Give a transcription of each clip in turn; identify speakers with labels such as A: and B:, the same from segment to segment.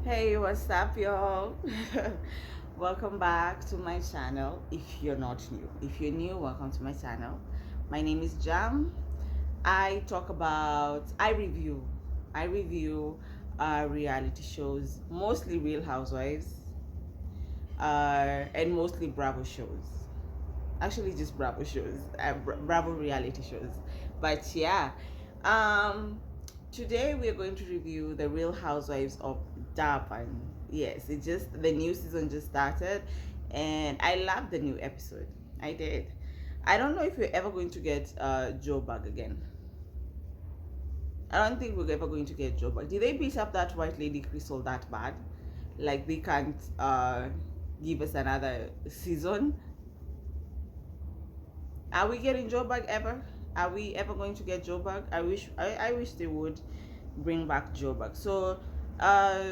A: Hey, what's up, y'all? Welcome back to my channel. If you're not new, if you're new, welcome to my channel. My name is Jam. I review reality shows, mostly Real Housewives, and mostly Bravo shows. Actually, just Bravo shows, Bravo reality shows. But yeah, um, today we are going to review the Real Housewives of Durban. Yes, the new season just started, and I loved the new episode. I did. I don't know if we're ever going to get Joe back again. I don't think we're ever going to get Joe back. Did they beat up that white lady Crystal that bad? Like they can't give us another season? Are we getting Joe back ever? Are we ever going to get Joe back? I wish they would bring back Joe back. So uh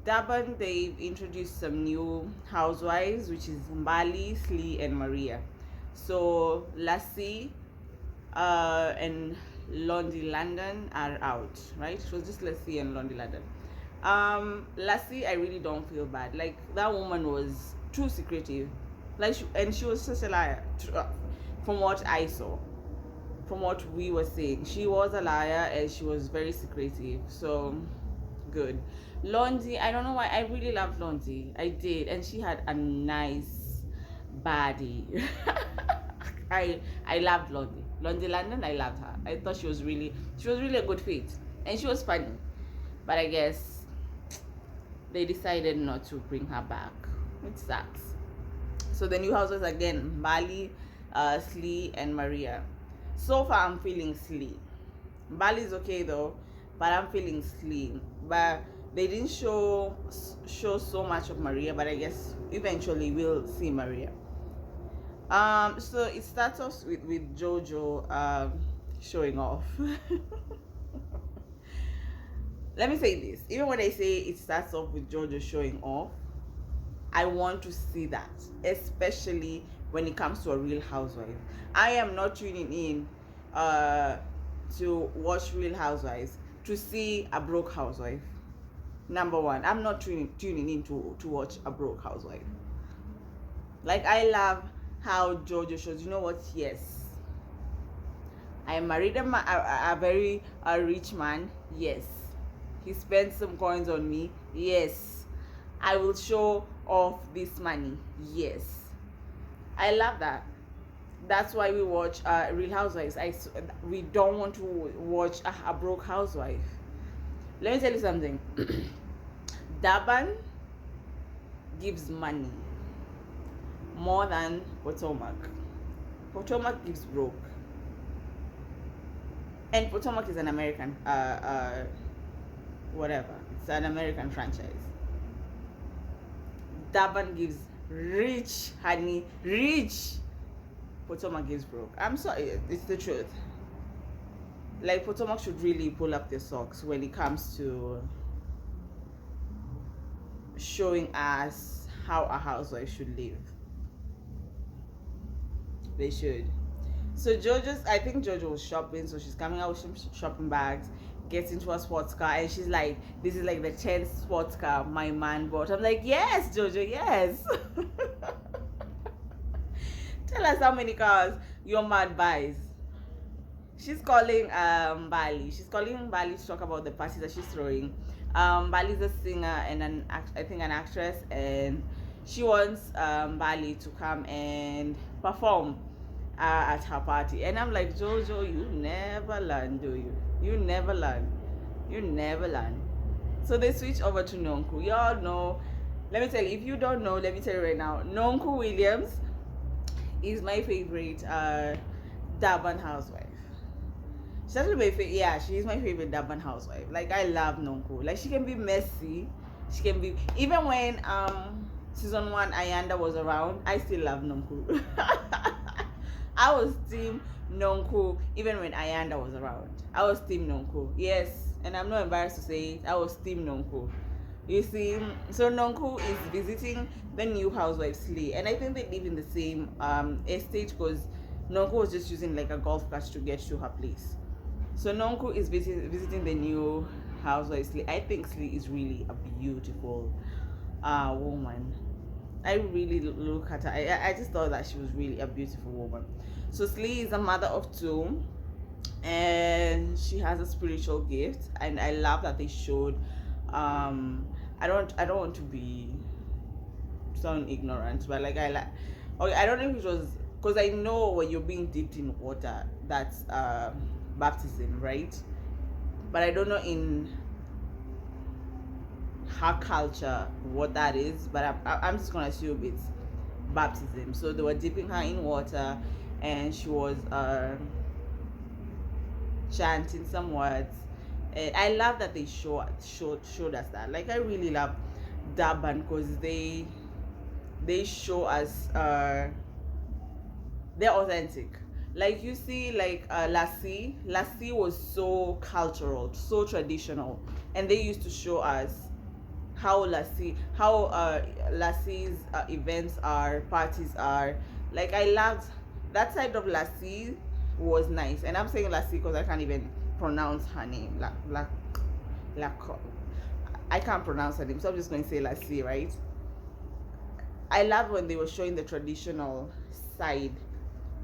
A: Durban, they've introduced some new housewives, which is Mbali, Slee, and Maria. So Lassie and Londi London are out, right? It was just Lassie and Londi London. Lassie, I really don't feel bad. Like that woman was too secretive, and she was such a liar. From what I saw, from what we were saying, she was a liar and she was very secretive. So good. Londi, I don't know why I really loved Londi. I did, and she had a nice body. I loved Londi. Londi London, I loved her. I thought she was really a good fit, and she was funny. But I guess they decided not to bring her back. It sucks. So the new houses again: Bali, Slee, and Maria. So far, I'm feeling Slee. Bali's okay though, but I'm feeling Slee. But they didn't show so much of Maria, but I guess eventually we'll see Maria. So it starts off with Jojo showing off. Let me say this. Even when I say it starts off with Jojo showing off, I want to see that, especially when it comes to a Real Housewife. I am not tuning in to watch Real Housewives to see a broke housewife. Number one, I'm not tuning in to watch a broke housewife. Like, I love how Jojo shows, you know what? Yes, I married a very rich man. Yes, he spent some coins on me. Yes, I will show off this money. Yes, I love that. That's why we watch Real Housewives. We don't want to watch a broke housewife. Let me tell you something. Durban gives money more than Potomac. Potomac gives broke, and Potomac is an American whatever. It's an American franchise. Durban gives rich, honey, rich. Potomac gives broke. I'm sorry, it's the truth. Like, Potomac should really pull up their socks when it comes to showing us how a housewife should live. They should. So I think Jojo was shopping, so she's coming out with some shopping bags, gets into a sports car, and she's like, "This is like the 10th sports car my man bought." I'm like, "Yes, Jojo, yes." Tell us how many cars your man buys. She's calling Bali. She's calling Bali to talk about the party that she's throwing. Bali's a singer and I think an actress, and she wants Bali to come and perform at her party. And I'm like, Jojo, you never learn, do you? You never learn. You never learn. So they switch over to Nonku. Y'all know. Let me tell you, if you don't know, let me tell you right now. Nonku Williams is my favorite Durban housewife. She's actually my favorite. Yeah, she's my favorite Durban housewife. Like, I love Nonku. Like, she can be messy. She can be, even when season 1 Ayanda was around, I still love Nonku. I was team Nonku even when Ayanda was around. I was team Nonku. Yes, and I'm not embarrassed to say it. I was team Nonku. You see, so Nonku is visiting the new housewife Slee, and I think they live in the same estate, because Nonku was just using like a golf cart to get to her place. So Nonku is visiting the new Housewives. I think Slee is really a beautiful woman. I really look at her. I just thought that she was really a beautiful woman. So Slee is a mother of two, and she has a spiritual gift, and I love that they showed. I don't want to be sound ignorant, but like I like. Okay, I don't know if it was because I know when you're being dipped in water, that's baptism, right? But I don't know in her culture what that is, but I'm just gonna assume it's baptism. So they were dipping her in water, and she was chanting some words. And I love that they showed us that. Like I really love Durban because they show us they're authentic. Like you see, like Lassie was so cultural, so traditional, and they used to show us how Lassie's events are, parties are. Like I loved that side of Lassie was nice, and I'm saying Lassie because I can't even pronounce her name. I can't pronounce her name, so I'm just going to say Lassie, right? I love when they were showing the traditional side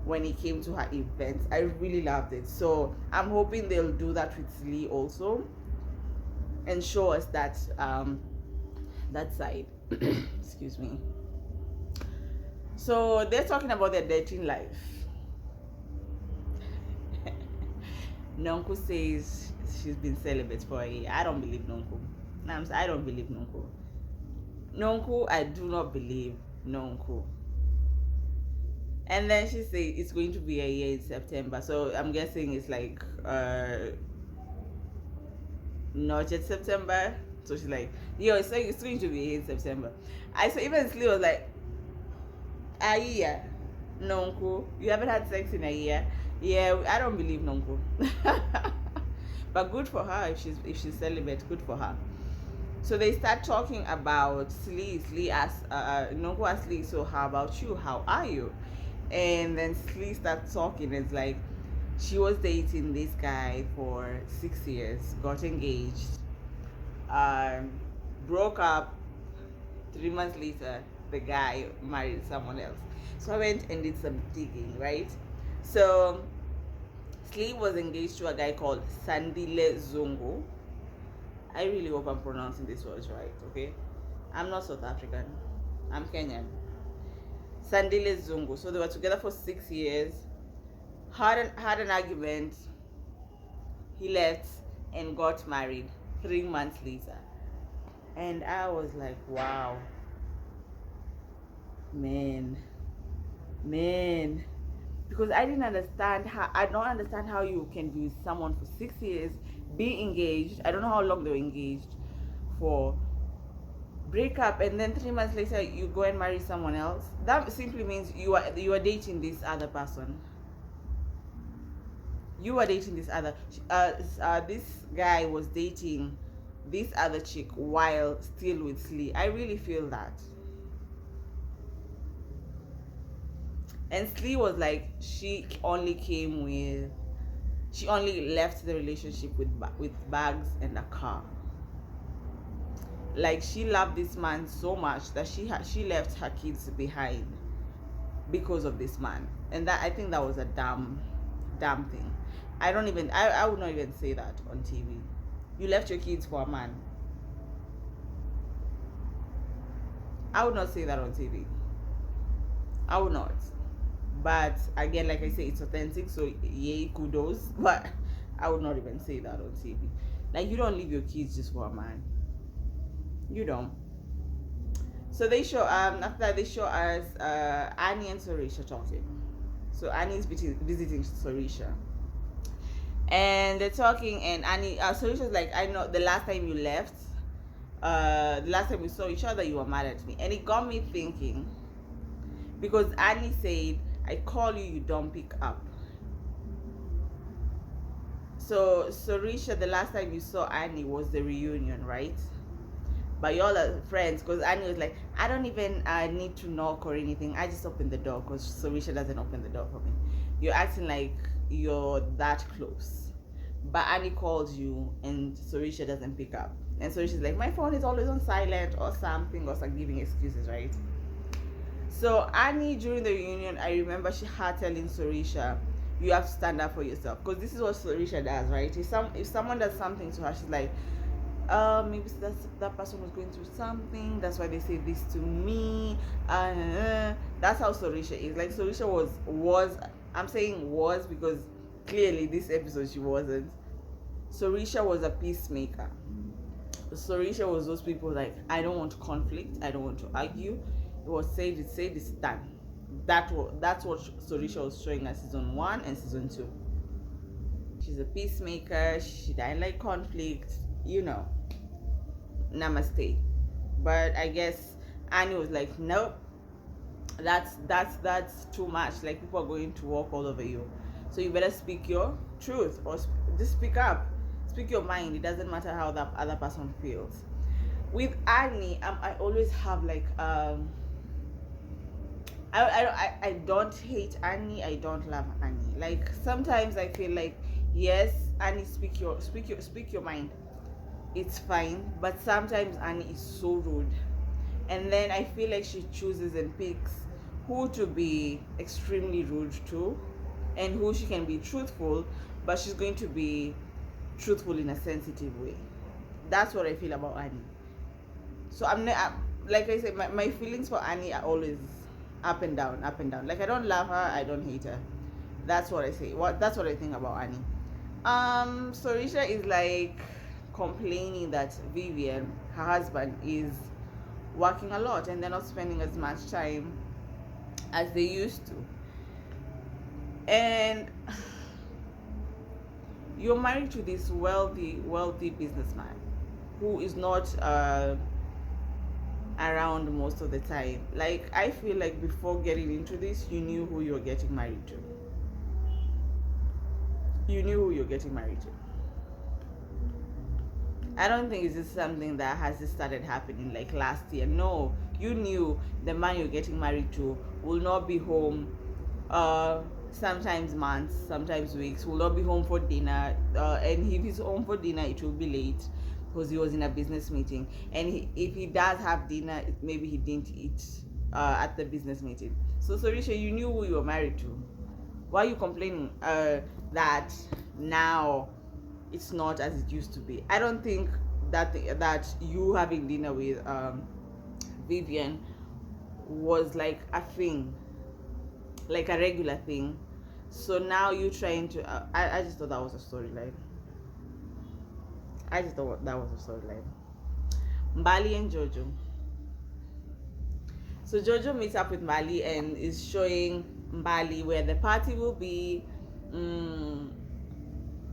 A: when it came to her events. I really loved it. So I'm hoping they'll do that with Lee also and show us that that side. Excuse me. So they're talking about their dating life. Nonku says she's been celibate for a year. I don't believe Nonku. I don't believe Nonku. Nonku, I do not believe Nonku. And then she said it's going to be a year in September. So I'm guessing it's like not yet September. So she's like, yo, it's going to be a year in September. So even Slee was like, a year. Nonku, you haven't had sex in a year. Yeah, I don't believe Nonku. But good for her if she's celibate. Good for her. So they start talking about Slee. Slee asks, Nonku asks Slee, so how about you? How are you? And then Slee starts talking. It's like she was dating this guy for 6 years, got engaged, broke up. 3 months later, the guy married someone else. So I went and did some digging, right? So Slee was engaged to a guy called Sandile Zungu. I really hope I'm pronouncing these words right, okay? I'm not South African. I'm Kenyan. Sandile Zungu. So they were together for 6 years. Had an argument. He left and got married 3 months later. And I was like, wow. Man. Because I don't understand how you can be with someone for 6 years, be engaged. I don't know how long they were engaged for, break up, and then 3 months later you go and marry someone else. That simply means you are dating this other person. You are dating this other this guy was dating this other chick while still with Slee. I really feel that. And Slee was like, she only left the relationship with bags and a car. Like she loved this man so much that she left her kids behind because of this man. And that, I think that was a damn thing. I would not even say that on TV. You left your kids for a man. I would not say that on TV. I would not. But again, like I say, it's authentic, so yay, kudos. But I would not even say that on TV. Like, you don't leave your kids just for a man. You don't. So they show after that they show us Annie and Sorisha talking. So Annie's visiting Sorisha, and they're talking, and Annie Sorisha's like, I know the last time you left, the last time we saw each other, you were mad at me. And it got me thinking, because Annie said, I call you, you don't pick up. So Sorisha, the last time you saw Annie was the reunion, right? But y'all are friends, because Annie was like, I don't even need to knock or anything. I just open the door, because Sorisha doesn't open the door for me. You're acting like you're that close. but Annie calls you and Sorisha doesn't pick up. And Sorisha's like, my phone is always on silent or something, or some giving excuses, right? So Annie, during the reunion, I remember her telling Sorisha, you have to stand up for yourself, because this is what Sorisha does, right? If someone does something to her, she's like, maybe that person was going through something, that's why they say this to me. That's how Sorisha is. Like, Sorisha was I'm saying was because clearly this episode she wasn't. Sorisha was a peacemaker. Sorisha was those people like, I don't want conflict, I don't want to argue. It was said, it's done. That's what Sorisha was showing us season 1 and season 2. She's a peacemaker, she doesn't like conflict, namaste. But I guess Annie was like, nope, that's too much. Like, people are going to walk all over you, so you better speak your truth, or just speak up, speak your mind. It doesn't matter how that other person feels. With Annie, I always have like I don't hate Annie, I don't love Annie. Like, sometimes I feel like, yes, Annie, speak your mind, it's fine, but sometimes Annie is so rude, and then I feel like she chooses and picks who to be extremely rude to and who she can be truthful, but she's going to be truthful in a sensitive way. That's what I feel about Annie. So like I said, my feelings for Annie are always up and down. Like, I don't love her, I don't hate her. That's what I say. That's what I think about Annie. Sorisha is like complaining that Vivian, her husband, is working a lot and they're not spending as much time as they used to. And you're married to this wealthy businessman who is not around most of the time. Like, I feel like before getting into this, you knew who you're getting married to. I don't think it's just something that has just started happening like last year. No, you knew the man you're getting married to will not be home sometimes months, sometimes weeks, will not be home for dinner, and if he's home for dinner, it will be late because he was in a business meeting. And if he does have dinner, maybe he didn't eat at the business meeting. So Sorisha, you knew who you were married to. Why are you complaining that now it's not as it used to be? I don't think that you having dinner with Vivian was like a thing, like a regular thing. So now you trying to I just thought that was a storyline. Mbali and Jojo. So Jojo meets up with Mbali and is showing Mbali where the party will be,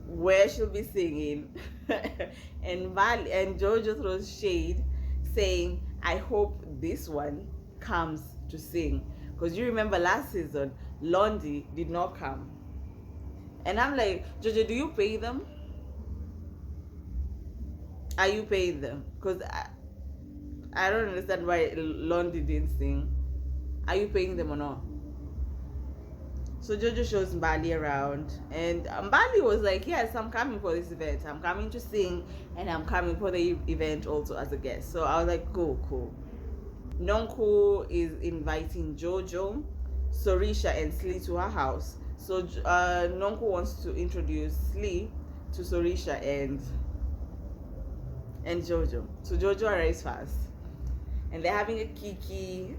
A: where she'll be singing. and Jojo throws shade, saying, I hope this one comes to sing. Because you remember last season, Londi did not come. And I'm like, Jojo, do you pay them? Are you paying them? Because I don't understand why Londi didn't sing. Are you paying them or not? So Jojo shows Mbali around, and Mbali was like, yes, I'm coming for this event. I'm coming to sing, and I'm coming for the event also as a guest. So I was like, cool. Nonku is inviting Jojo, Sorisha, and Slee to her house. So Nonku wants to introduce Slee to Sorisha and Jojo. So Jojo arrives first, and they're having a kiki.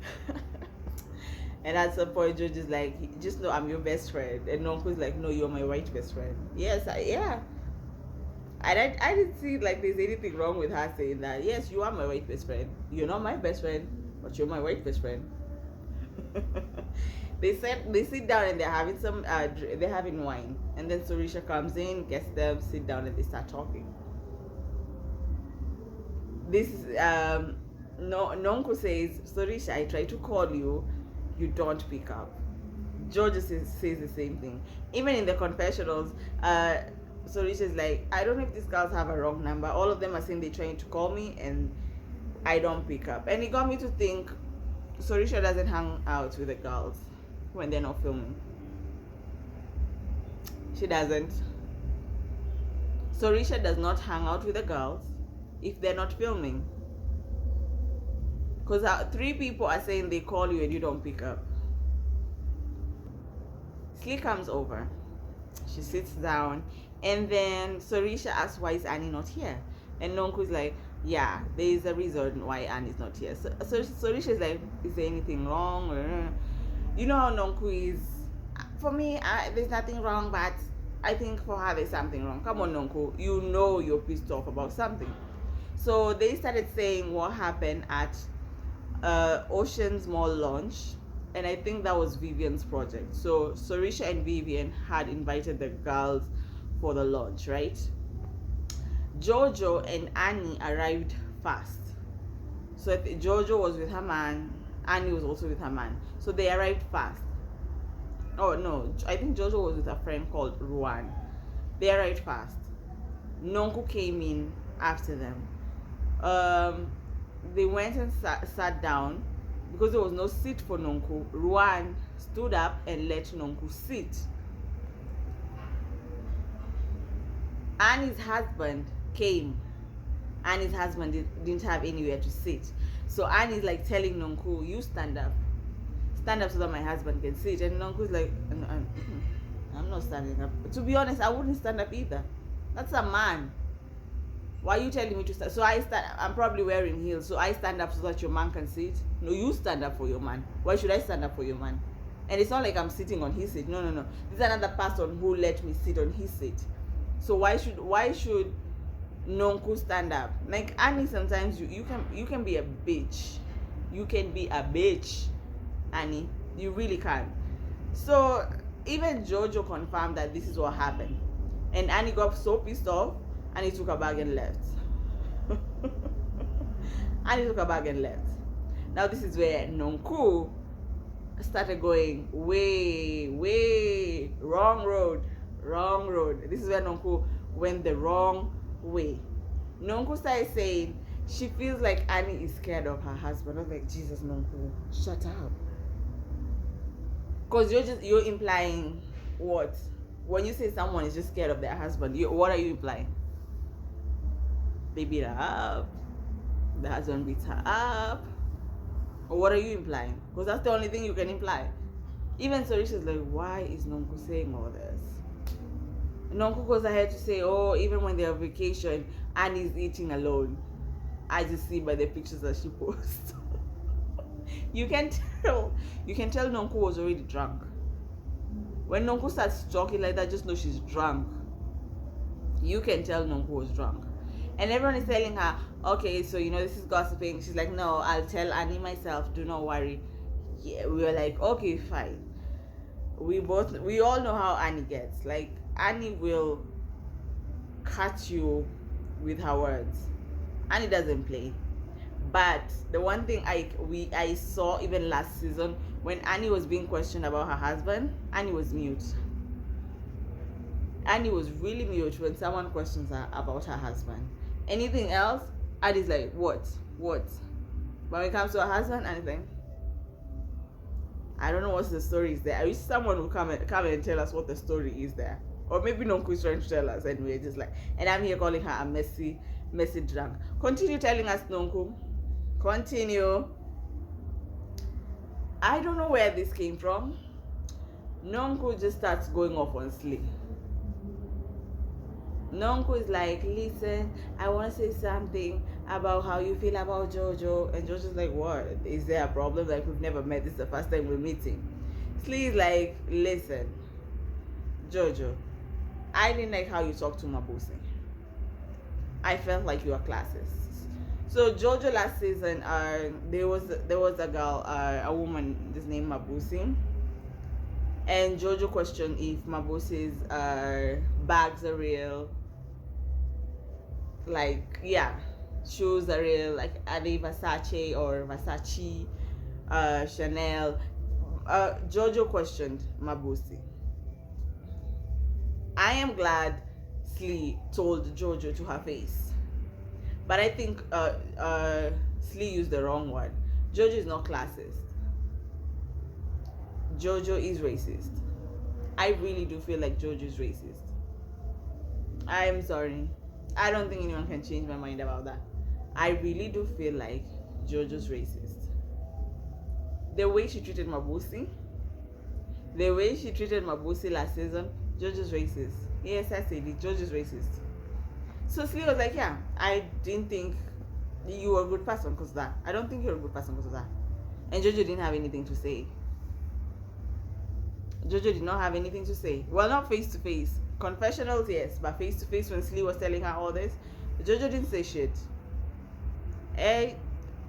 A: And at some point, Jojo's like, just know I'm your best friend. And Nonku's like, no, you're my white best friend. Yes, yeah. I didn't see like there's anything wrong with her saying that. Yes, you are my white best friend. You're not my best friend, but you're my white best friend. They sit down and they're having wine. And then Sorisha comes in, gets them, sit down, and they start talking. This is Nonku says, Sorisha, I try to call you, you don't pick up. Georgia says the same thing. Even in the confessionals, Sorisha is like, I don't know if these girls have a wrong number. All of them are saying they're trying to call me and I don't pick up. And it got me to think Sorisha doesn't hang out with the girls when they're not filming. She doesn't. Sorisha does not hang out with the girls if they're not filming. Because 3 people are saying they call you and you don't pick up. Slee comes over. She sits down. And then Sorisha asks, why is Annie not here? And Nonku is like, yeah, there is a reason why Annie is not here. So Sorisha is like, is there anything wrong? You know how Nonku is. For me, there's nothing wrong, but I think for her there's something wrong. Come on, Nonku. You know you're pissed off about something. So they started saying what happened at Ocean's Mall launch, and I think that was Vivian's project. So Sorisha and Vivian had invited the girls for the launch, right? Jojo and Annie arrived fast. So Jojo was with her man, Annie was also with her man. So they arrived fast. Oh no, I think Jojo was with a friend called Ruan. They arrived fast. Nonku came in after them. They went and sat down because there was no seat for Nonku. Ruan stood up and let Nonku sit. Annie's husband came. Annie's husband didn't have anywhere to sit. So Annie's like telling Nonku, you stand up. Stand up so that my husband can sit. And Nonku's like, I'm not standing up. To be honest, I wouldn't stand up either. That's a man. Why are you telling me to stand? So I'm probably wearing heels. So I stand up so that your man can sit. No, you stand up for your man. Why should I stand up for your man? And it's not like I'm sitting on his seat. No. This is another person who let me sit on his seat. So why should Nonku stand up? Like Annie, sometimes you can be a bitch. You can be a bitch, Annie. You really can. So even Jojo confirmed that this is what happened. And Annie got so pissed off, Annie took her bag and left. Annie took her bag and left. Now this is where Nonku started going way wrong road. This is where Nonku went the wrong way. Nonku started saying she feels like Annie is scared of her husband. I was like, Jesus, Nonku, shut up. Because you're implying what? When you say someone is just scared of their husband, what are you implying? They beat her up. The husband beats her up. Or what are you implying? Because that's the only thing you can imply. Even Sorisha's like, why is Nonku saying all this? Nonku goes ahead to say, oh, even when they're on vacation, Annie's eating alone. I just see by the pictures that she posts. You can tell Nonku was already drunk. When Nonku starts talking like that, just know she's drunk. You can tell Nonku was drunk. And everyone is telling her, okay, so this is gossiping. She's like, no, I'll tell Annie myself, do not worry. Yeah, we were like, okay, fine. We all know how Annie gets. Like, Annie will cut you with her words. Annie doesn't play. But the one thing I saw even last season, when Annie was being questioned about her husband, Annie was mute. Annie was really mute when someone questions her about her husband. Anything else, Annie's like, what? But when it comes to her husband, anything. I don't know what the story is there. I wish someone would come and tell us what the story is there. Or maybe Nonku is trying to tell us anyway, just like, and I'm here calling her a messy drunk. Continue telling us, Nonku. Continue. I don't know where this came from. Nonku just starts going off on Slee. Nonku is like, listen, I want to say something about how you feel about Jojo. And Jojo's like, what? Is there a problem? Like, we've never met. This is the first time we're meeting. Slee is like, listen, Jojo, I didn't like how you talked to Mabuse. I felt like you were classist. So Jojo last season, there was a girl, a woman, this name Mabuse. And Jojo questioned if Mabuse's bags are real. Like, yeah, shoes are real. Like, are they Versace or Versace, Chanel? Jojo questioned Mabuse. I am glad Slee told Jojo to her face. But I think Slee used the wrong word. Jojo is not classist. Jojo is racist. I really do feel like Jojo is racist. I'm sorry. I don't think anyone can change my mind about that. I really do feel like Jojo's racist. The way she treated Mabusi, last season, Jojo's racist. Yes, I said it. Jojo's racist. So Slee was like, yeah, I didn't think you were a good person because of that. I don't think you're a good person because of that. And Jojo didn't have anything to say. Jojo did not have anything to say. Well, not face to face. Confessionals, yes, but face to face when Slee was telling her all this, Jojo didn't say shit.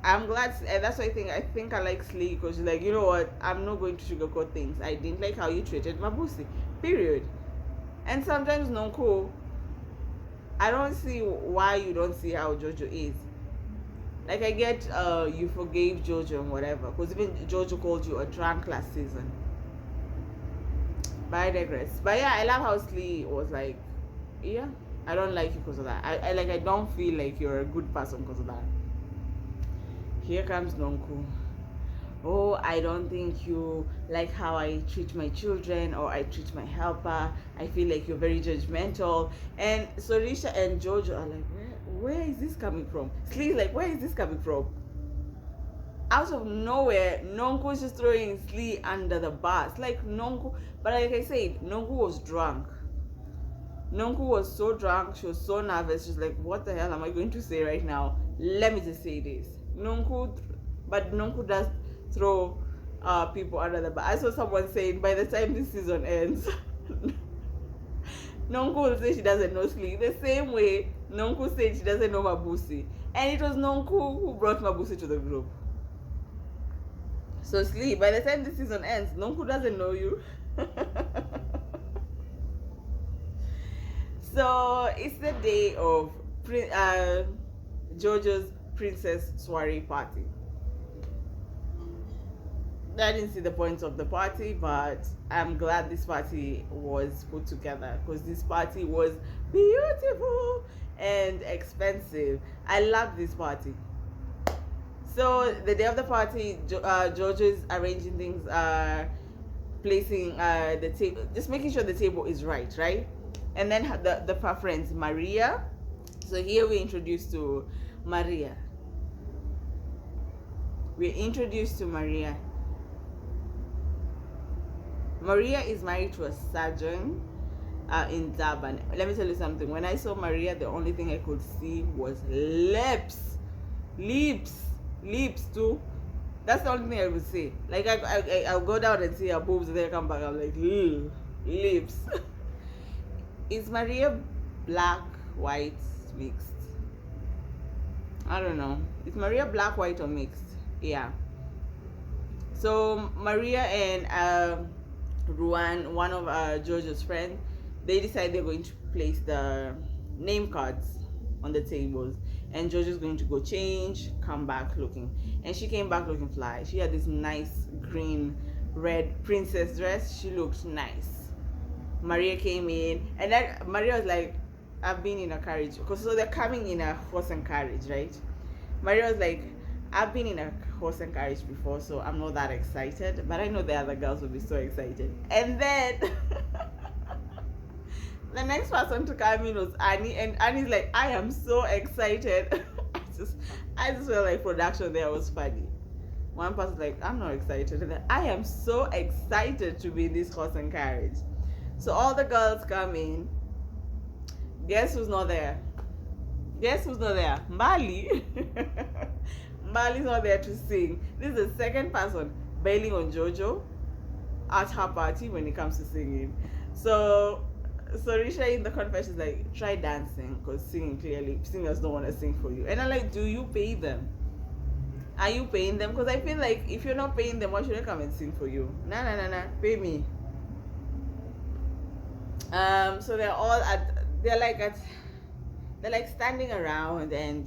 A: I'm glad, and that's why I think I like Slee because she's like, you know what, I'm not going to sugarcoat things. I didn't like how you treated Mabusi. Period. And sometimes Nonku, I don't see why you don't see how Jojo is. Like I get you forgave Jojo and whatever, because even Jojo called you a drunk last season. But I digress. But yeah, I love how Slee was like, yeah, I don't like you because of that. I don't feel like you're a good person because of that. Here comes Nonku. Oh, I don't think you like how I treat my children or I treat my helper. I feel like you're very judgmental. And Sorisha and Jojo are like, where is this coming from? Slee's like, where is this coming from? Out of nowhere, Nonku is just throwing Slee under the bus. Like Nonku, but like I said, Nonku was drunk. Nonku was so drunk, she was so nervous. She's like, what the hell am I going to say right now? Let me just say this. But Nonku does throw people under the bus. I saw someone saying by the time this season ends, Nonku will say she doesn't know Slee. The same way Nonku said she doesn't know Mabusi. And it was Nonku who brought Mabusi to the group. So Slee, by the time this season ends, Nonku doesn't know you. So it's the day of Jojo's princess soiree party. I didn't see the point of the party, but I'm glad this party was put together because this party was beautiful and expensive. I love this party. So the day of the party, Jojo is arranging things, placing the table, just making sure the table is right? And then the friends, Maria. So here we're introduced to Maria. Maria is married to a surgeon in Durban. Let me tell you something. When I saw Maria, the only thing I could see was lips too. That's the only thing I would see. Like I'll go down and see her boobs and then I come back, I'm like, lips. Is Maria black, white, mixed? I don't know. Is Maria black, white, or mixed? Yeah. So Maria and Ruan, one of Jojo's friends, they decide they're going to place the name cards on the tables, and Jojo's going to go change, come back looking, and she came back looking fly. She had this nice green red princess dress. She looked nice. Maria came in, and then Maria was like, I've been in a carriage, because so they're coming in a horse and carriage, right? Maria was like, I've been in a horse and carriage before, so I'm not that excited, but I know the other girls will be so excited. And then the next person to come in was Annie, and Annie's like, I am so excited. I just felt like production there was funny. One person's like, I'm not excited. And then, I am so excited to be in this horse and carriage. So all the girls come in. Guess who's not there? Mbali. Mbali's not there to sing. This is the second person bailing on Jojo at her party when it comes to singing. So Sorisha in the confession is like, try dancing, because singing, clearly singers don't want to sing for you. And I'm like, do you pay them? Are you paying them? Because I feel like if you're not paying them, why should I come and sing for you? Nah, pay me. So they're like standing around and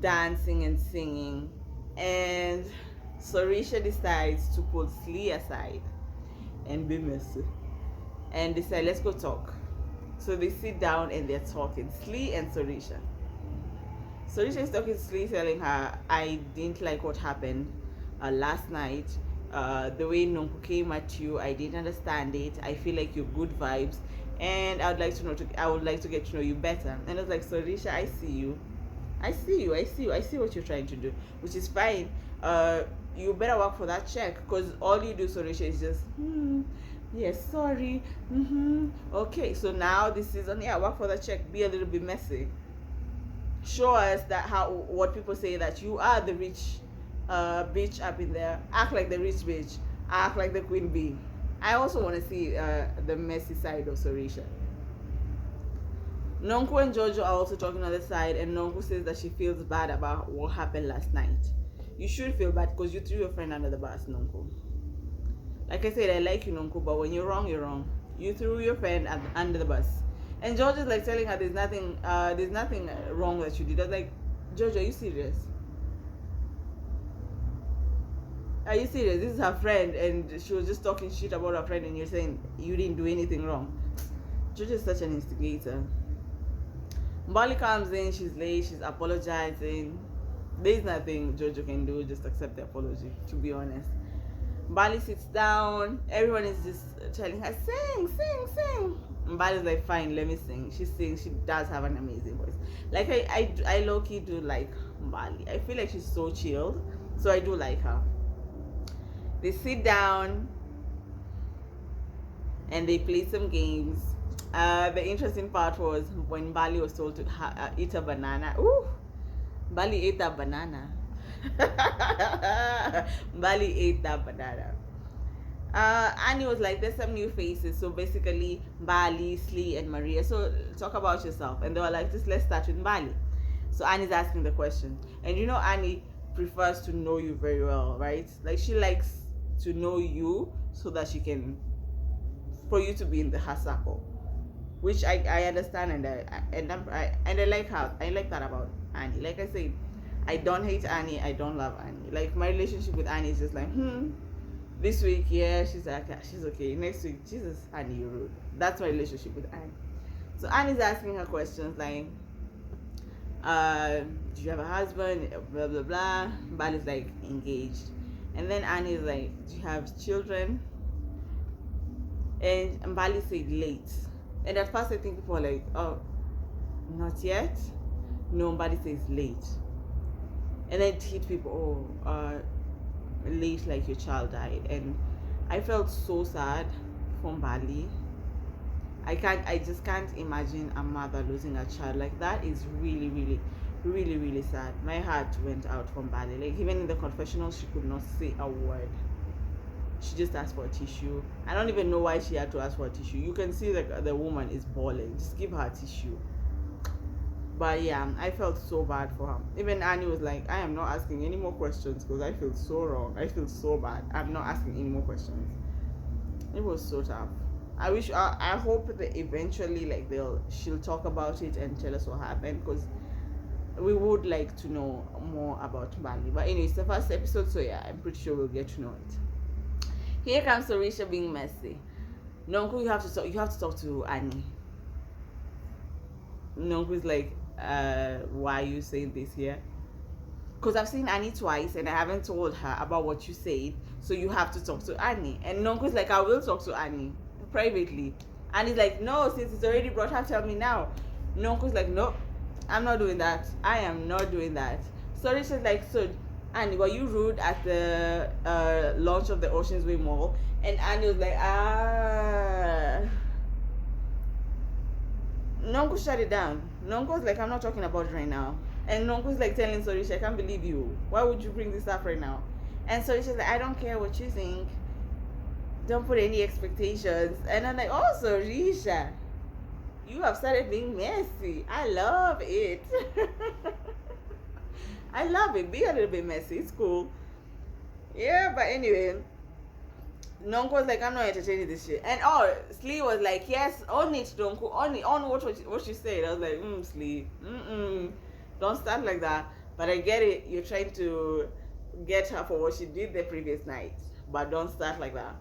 A: dancing and singing, and Sorisha decides to pull Slee aside and be messy and decide, let's go talk. So they sit down and they're talking, Slee and Sorisha. Sorisha is talking to Slee, telling her, I didn't like what happened last night. The way Nonku came at you, I didn't understand it. I feel like you're good vibes, and I would like to get to know you better. And I was like, Sorisha, I see you. I see what you're trying to do, which is fine. You better work for that check, because all you do, Sorisha, is just yes, sorry, okay. So now this season, yeah, work for the check. Be a little bit messy. Show us that what people say, that you are the rich bitch up in there. Act like the rich bitch. Act like the queen bee. I also want to see the messy side of Sorisha. Nonku and Jojo are also talking on the side, and Nonku says that she feels bad about what happened last night. You should feel bad, because you threw your friend under the bus, Nonku. Like I said, I like you, Nonku, but when you're wrong, you're wrong. You threw your friend under the bus. And George is like telling her there's nothing wrong that you did. I was like, George, are you serious? Are you serious? This is her friend, and she was just talking shit about her friend, and you're saying you didn't do anything wrong. George is such an instigator. Mbali comes in, she's late, she's apologizing. There's nothing Jojo can do, just accept the apology, to be honest. Mbali sits down, everyone is just telling her, sing. Mbali's like, fine, let me sing. She sings, she does have an amazing voice. Like, I low-key do like Mbali. I feel like she's so chilled, so I do like her. They sit down and they play some games. The interesting part was when Bali was told to eat a banana. Ooh, Bali ate that banana. Bali ate that banana. Annie was like, there's some new faces. So basically, Bali, Slee, and Maria. So talk about yourself. And they were like, let's start with Bali. So Annie's asking the question. And you know, Annie prefers to know you very well, right? Like, she likes to know you so that for you to be in her circle. Which I understand, and I like that about Annie. Like I said, I don't hate Annie, I don't love Annie. Like, my relationship with Annie is just like, this week, yeah, she's like, she's okay. Next week, Jesus, Annie, you're rude. That's my relationship with Annie. So Annie's asking her questions like, do you have a husband? Blah blah blah. Bali's like, engaged. And then Annie's like, do you have children? And Bali said late. And at first I think people are like, oh, not yet? Nobody says late. And then it hit people, late, like your child died. And I felt so sad from Bali. I just can't imagine a mother losing a child. Like, that is really, really, really, really sad. My heart went out from Bali. Like, even in the confessional, she could not say a word. She just asked for a tissue. I don't even know why she had to ask for a tissue. You can see that the woman is bawling. Just give her a tissue. But yeah, I felt so bad for her. Even Annie was like, I am not asking any more questions because I feel so wrong. I feel so bad. I'm not asking any more questions. It was so tough. I hope that eventually, like, she'll talk about it and tell us what happened, because we would like to know more about Bali. But anyway, it's the first episode, so yeah, I'm pretty sure we'll get to know it. Here comes Sorisha being messy. Nonku, you have to talk to Annie. Nonku's like, why are you saying this here? Because I've seen Annie twice and I haven't told her about what you said, so you have to talk to Annie. And Nonku's like, I will talk to Annie privately. Annie's like, no, since it's already brought up, tell me now. Nonku's like, nope, I'm not doing that. I am not doing that. Sorisha's like, so Annie, were you rude at the launch of the Oceans Way Mall? And Annie was like, Nonku shut it down. Nonku's like, I'm not talking about it right now. And Nonku's like telling Sorisha, I can't believe you. Why would you bring this up right now? And Sorisha's like, I don't care what you think. Don't put any expectations. And I'm like, oh, Sorisha, you have started being messy. I love it. I love it. Be a little bit messy. It's cool. Yeah, but anyway, Nonku was like, I'm not entertaining this shit. And Slee was like, yes, own it, Nonku. On what you said. I was like, Slee. Don't start like that. But I get it. You're trying to get her for what she did the previous night. But don't start like that.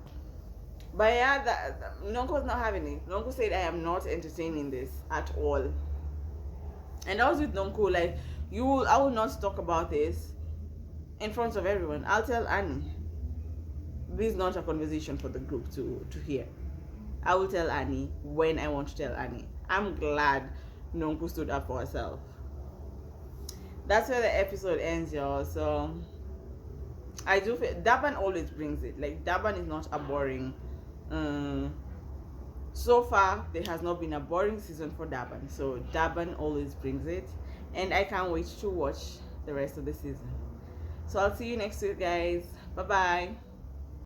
A: But yeah, Nonku was not having it. Nonku said, I am not entertaining this at all. And I was with Nonku, like, I will not talk about this in front of everyone. I'll tell Annie. This is not a conversation for the group to hear. I will tell Annie when I want to tell Annie. I'm glad Nonku stood up for herself. That's where the episode ends, y'all. So I do feel Durban always brings it. Like, Durban is not a boring. So far, there has not been a boring season for Durban. So Durban always brings it, and I can't wait to watch the rest of the season. So I'll see you next week, guys. Bye bye.